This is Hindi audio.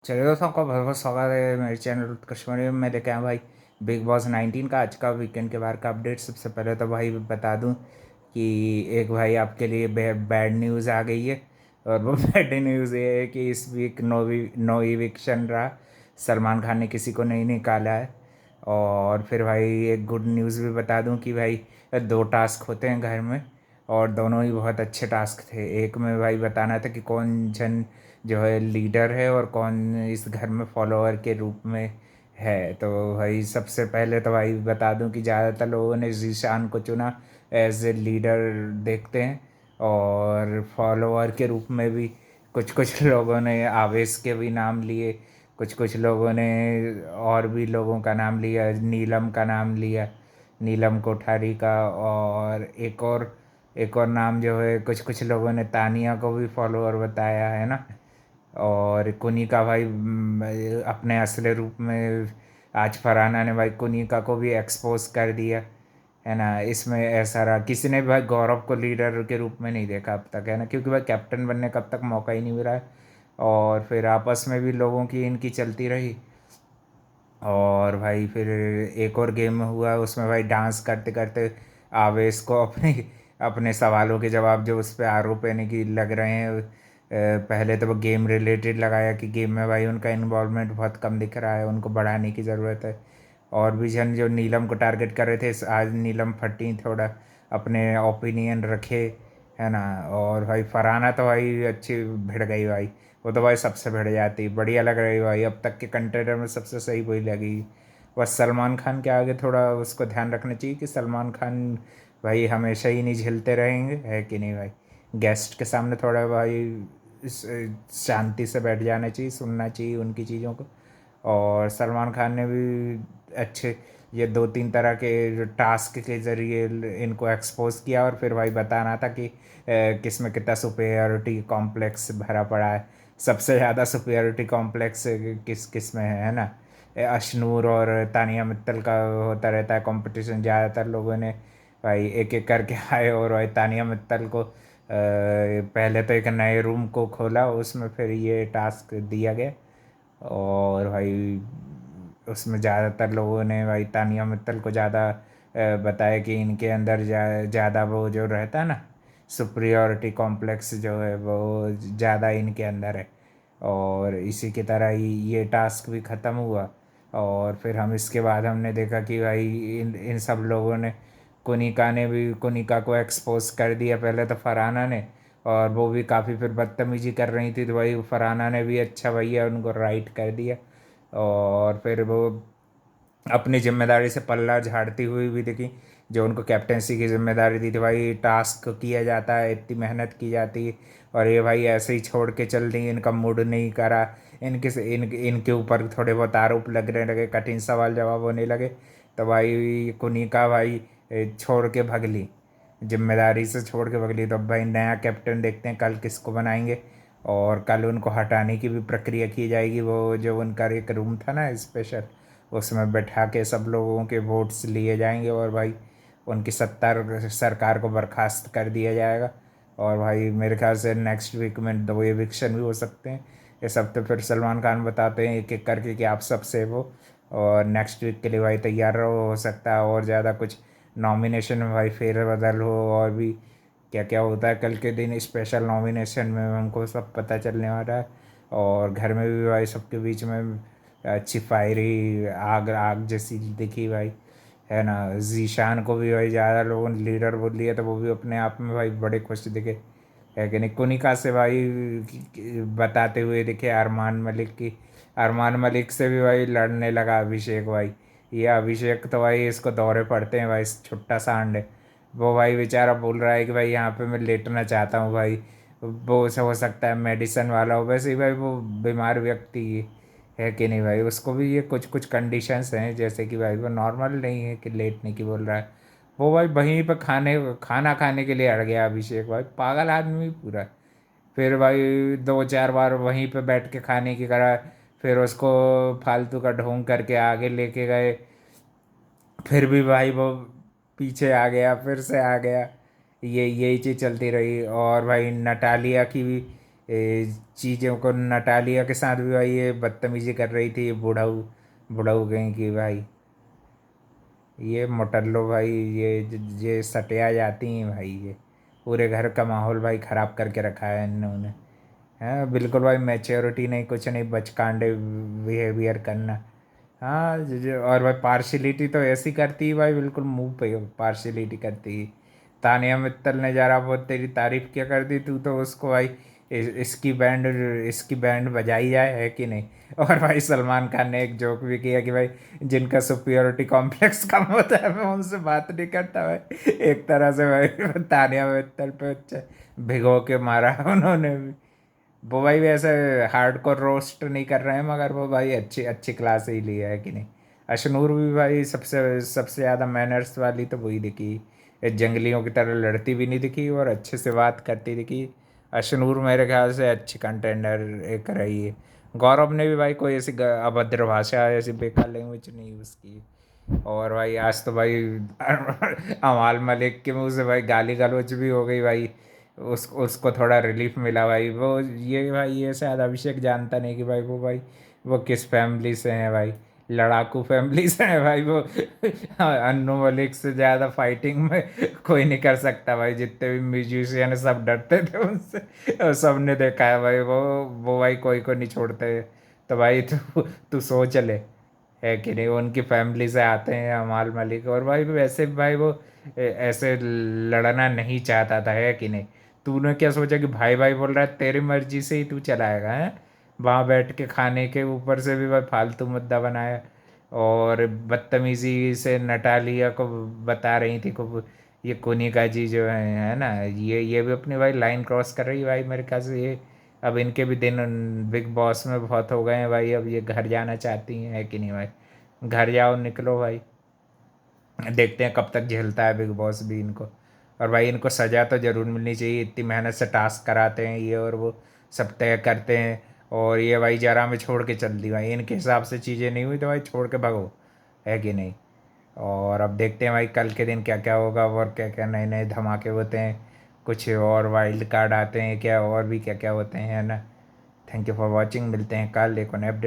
चलिए दोस्तों, आपका बहुत बहुत स्वागत है मेरे चैनल उत्कर्ष में। मैं लेके आया भाई बिग बॉस 19 का आज का वीकेंड के बाहर का अपडेट। सबसे पहले तो भाई बता दूं कि एक भाई आपके लिए बैड न्यूज़ आ गई है। और वो बैड न्यूज़ ये है कि इस वीक नो इविक्शन रहा। सलमान खान ने किसी को नहीं निकाला है। और फिर भाई एक गुड न्यूज़ भी बता दूं कि भाई 2 टास्क होते हैं घर में, और दोनों ही बहुत अच्छे टास्क थे। एक में भाई बताना था कि कौन जन जो है लीडर है और कौन इस घर में फॉलोअर के रूप में है। तो भाई सबसे पहले तो भाई बता दूं कि ज़्यादातर लोगों ने जीशान को चुना एज ए लीडर देखते हैं। और फॉलोअर के रूप में भी कुछ कुछ लोगों ने आवेश के भी नाम लिए, कुछ कुछ लोगों ने और भी लोगों का नाम लिया, नीलम का नाम लिया, नीलम कोठारी का। और एक और नाम जो है कुछ कुछ लोगों ने तानिया को भी फॉलोअर बताया है ना। और कुनिका भाई अपने असली रूप में आज फरहाना ने भाई कुनिका को भी एक्सपोज कर दिया है ना। इसमें ऐसा रहा, किसी ने भी भाई गौरव को लीडर के रूप में नहीं देखा अब तक है ना, क्योंकि भाई कैप्टन बनने का अब तक मौका ही नहीं मिला है। और फिर आपस में भी लोगों की इनकी चलती रही। और भाई फिर एक और गेम हुआ, उसमें भाई डांस करते करते आवेश को अपने अपने सवालों के जवाब जो उस पर आरोप यानी कि लग रहे हैं, पहले तो वो गेम रिलेटेड लगाया कि गेम में भाई उनका इन्वॉल्वमेंट बहुत कम दिख रहा है, उनको बढ़ाने की ज़रूरत है। और भी जन जो नीलम को टारगेट कर रहे थे, आज नीलम फटी थोड़ा, अपने ओपिनियन रखे है ना। और भाई फरहाना तो भाई अच्छी भिड़ गई भाई, वो तो भाई सबसे भिड़ जाती, बढ़िया लग रही भाई। अब तक के कंटेंटर में सबसे सही वही लगी। बस सलमान खान के आगे थोड़ा उसको ध्यान रखना चाहिए कि सलमान खान भाई हमेशा ही नहीं झेलते रहेंगे, है कि नहीं भाई। गेस्ट के सामने थोड़ा भाई शांति से बैठ जाना चाहिए, सुनना चाहिए उनकी चीज़ों को। और सलमान खान ने भी अच्छे ये 2-3 तरह के जो टास्क के ज़रिए इनको एक्सपोज किया, और फिर भाई बताना था कि किस में कितना सुपेरियोरिटी कॉम्प्लेक्स भरा पड़ा है। सबसे ज़्यादा सुपेरियोरिटी कॉम्प्लेक्स किस किस में है ना। अशनूर और तानिया मित्तल का होता रहता है कंपटीशन। ज़्यादातर लोगों ने भाई एक एक करके आए, और भाई तानिया मित्तल को पहले तो एक नए रूम को खोला, उसमें फिर ये टास्क दिया गया। और भाई उसमें ज़्यादातर लोगों ने भाई तानिया मित्तल को ज़्यादा बताया कि इनके अंदर ज़्यादा वो जो रहता है ना, सुप्रियोरिटी कॉम्प्लेक्स जो है वो ज़्यादा इनके अंदर है। और इसी की तरह ही ये टास्क भी ख़त्म हुआ। और फिर हम इसके बाद हमने देखा कि भाई इन इन सब लोगों ने, कुनिका को एक्सपोज कर दिया पहले तो फरहाना ने। और वो भी काफ़ी फिर बदतमीजी कर रही थी, तो भाई फरहाना ने भी अच्छा भैया उनको राइट कर दिया। और फिर वो अपनी जिम्मेदारी से पल्ला झाड़ती हुई भी दिखी। जो उनको कैप्टेंसी की जिम्मेदारी दी थी भाई, टास्क किया जाता है, इतनी मेहनत की जाती है, और ये भाई ऐसे ही छोड़ के चल दी, इनका मूड नहीं करा। इनके ऊपर थोड़े बहुत आरोप लगने लगे, कठिन सवाल जवाब होने लगे। तो भाई कुनिका भाई छोड़ के भग ली, जिम्मेदारी से छोड़ के भग ली। तो अब भाई नया कैप्टन देखते हैं कल किसको बनाएंगे। और कल उनको हटाने की भी प्रक्रिया की जाएगी। वो जो उनका एक रूम था ना स्पेशल, उसमें बैठा के सब लोगों के वोट्स लिए जाएंगे, और भाई उनकी सरकार को बर्खास्त कर दिया जाएगा। और भाई मेरे ख्याल से नेक्स्ट वीक में 2 एविक्शन भी हो सकते हैं। ये सब तो फिर सलमान खान बताते हैं एक एक करके कि आप सब सेव हो, और नेक्स्ट वीक के लिए भाई तैयार रहो। हो सकता है और ज़्यादा कुछ नॉमिनेशन में भाई फेरबदल हो, और भी क्या क्या होता है कल के दिन स्पेशल नॉमिनेशन में, हमको सब पता चलने वाला है। और घर में भी भाई सबके बीच में अच्छी फायरी आग आग जैसी दिखी भाई, है ना। जीशान को भी भाई ज़्यादा लोगों ने लीडर बोल लिया, तो वो भी अपने आप में भाई बड़े खुश दिखे, है कि नहीं। कुनिका से भाई बताते हुए दिखे अरमान मलिक की। अरमान मलिक से भी भाई लड़ने लगा अभिषेक भाई। ये अभिषेक तो भाई इसको दौरे पड़ते हैं भाई, छुट्टा सांड है वो भाई। बेचारा बोल रहा है कि भाई यहाँ पे मैं लेटना चाहता हूँ भाई। वो से हो सकता है मेडिसिन वाला हो, वैसे ही भाई वो बीमार व्यक्ति है कि नहीं भाई। उसको भी ये कुछ कुछ कंडीशंस हैं, जैसे कि भाई वो नॉर्मल नहीं है कि लेटने की बोल रहा है। वो भाई वहीं पर खाना खाने के लिए अड़ गया अभिषेक भाई, पागल आदमी पूरा। फिर भाई 2-4 बार वहीं पे बैठ के खाने की करा, फिर उसको फालतू का ढोंग करके आगे लेके गए, फिर भी भाई वो पीछे आ गया, फिर से आ गया। यही चीज़ चलती रही। और भाई नटालिया की भी चीज़ों को नटालिया के साथ भी भाई ये बदतमीजी कर रही थी, बुढ़ाऊ बुढ़ाऊ कहीं की भाई। ये मोटल्लो भाई, ये सटिया जाती हैं भाई, ये पूरे घर का माहौल भाई ख़राब करके रखा है इन्होंने। हाँ बिल्कुल भाई, मैच्योरिटी नहीं, कुछ नहीं, बचकांडे बिहेवियर करना। हाँ और भाई पार्शलिटी तो ऐसी करती है भाई, बिल्कुल मुंह पे पार्शलिटी करती है। तानिया मित्तल ने जरा बहुत तेरी तारीफ क्या कर दी, तू तो उसको भाई इसकी बैंड बजाई जाए, है कि नहीं। और भाई सलमान खान ने एक जोक भी किया कि भाई जिनका सुपीरियोरिटी कॉम्प्लेक्स कम होता है मैं उनसे बात नहीं करता भाई। एक तरह से भाई तानिया मित्तल पे अच्छा भिगो के मारा उन्होंने भी। वो भाई वैसे हार्डकोर रोस्ट नहीं कर रहे हैं, मगर वो भाई अच्छी अच्छी क्लास ही लिया है कि नहीं। अशनूर भी भाई सबसे सबसे ज़्यादा मैनर्स वाली तो वही दिखी, ये जंगलियों की तरह लड़ती भी नहीं दिखी और अच्छे से बात करती दिखी। अशनूर मेरे ख्याल से अच्छी कंटेंडर एक रही है। गौरव ने भी भाई कोई ऐसी अभद्र भाषा, ऐसी बेकार लैंग्वेज नहीं यूज़ की। और भाई आज तो भाई अमाल मलिक के मुंह से भाई गाली गलौज भी हो गई भाई। उसको थोड़ा रिलीफ मिला भाई। वो ये भाई ये शायद अभिषेक जानता नहीं कि भाई वो किस फैमिली से हैं भाई, लड़ाकू फैमिली से हैं भाई वो। अन्नू मलिक से ज़्यादा फाइटिंग में कोई नहीं कर सकता भाई, जितने भी म्यूजिशियन सब डरते थे उनसे, और सबने देखा है भाई वो भाई कोई को नहीं छोड़ते। तो भाई तू तू सोच ले, है कि नहीं, उनकी फैमिली से आते हैं अमाल मलिक, और भाई वैसे भी भाई वो ऐसे लड़ना नहीं चाहता था, है कि नहीं। तूने क्या सोचा कि भाई भाई बोल रहा है, तेरी मर्जी से ही तू चलाएगा है। वहाँ बैठ के खाने के ऊपर से भी भाई फालतू मुद्दा बनाया, और बदतमीजी से नटालिया को बता रही थी को ये कोनिका जी जो है ना, ये भी अपनी भाई लाइन क्रॉस कर रही है भाई मेरे ख्याल से। ये अब इनके भी दिन बिग बॉस में बहुत हो गए हैं भाई, अब ये घर जाना चाहती हैं, है कि नहीं भाई। घर जाओ, निकलो भाई, देखते हैं कब तक झेलता है बिग बॉस भी इनको। और भाई इनको सज़ा तो ज़रूर मिलनी चाहिए, इतनी मेहनत से टास्क कराते हैं ये और वो सब तय करते हैं, और ये भाई जरा में छोड़ के चल दी भाई, इनके हिसाब से चीज़ें नहीं हुई तो भाई छोड़ के भागो, है कि नहीं। और अब देखते हैं भाई कल के दिन क्या क्या होगा, और क्या क्या नए नए धमाके होते हैं, कुछ और वाइल्ड कार्ड आते हैं क्या, और भी क्या क्या होते हैं, है ना। थैंक यू फॉर वॉचिंग, मिलते हैं कल एक और अपडेट।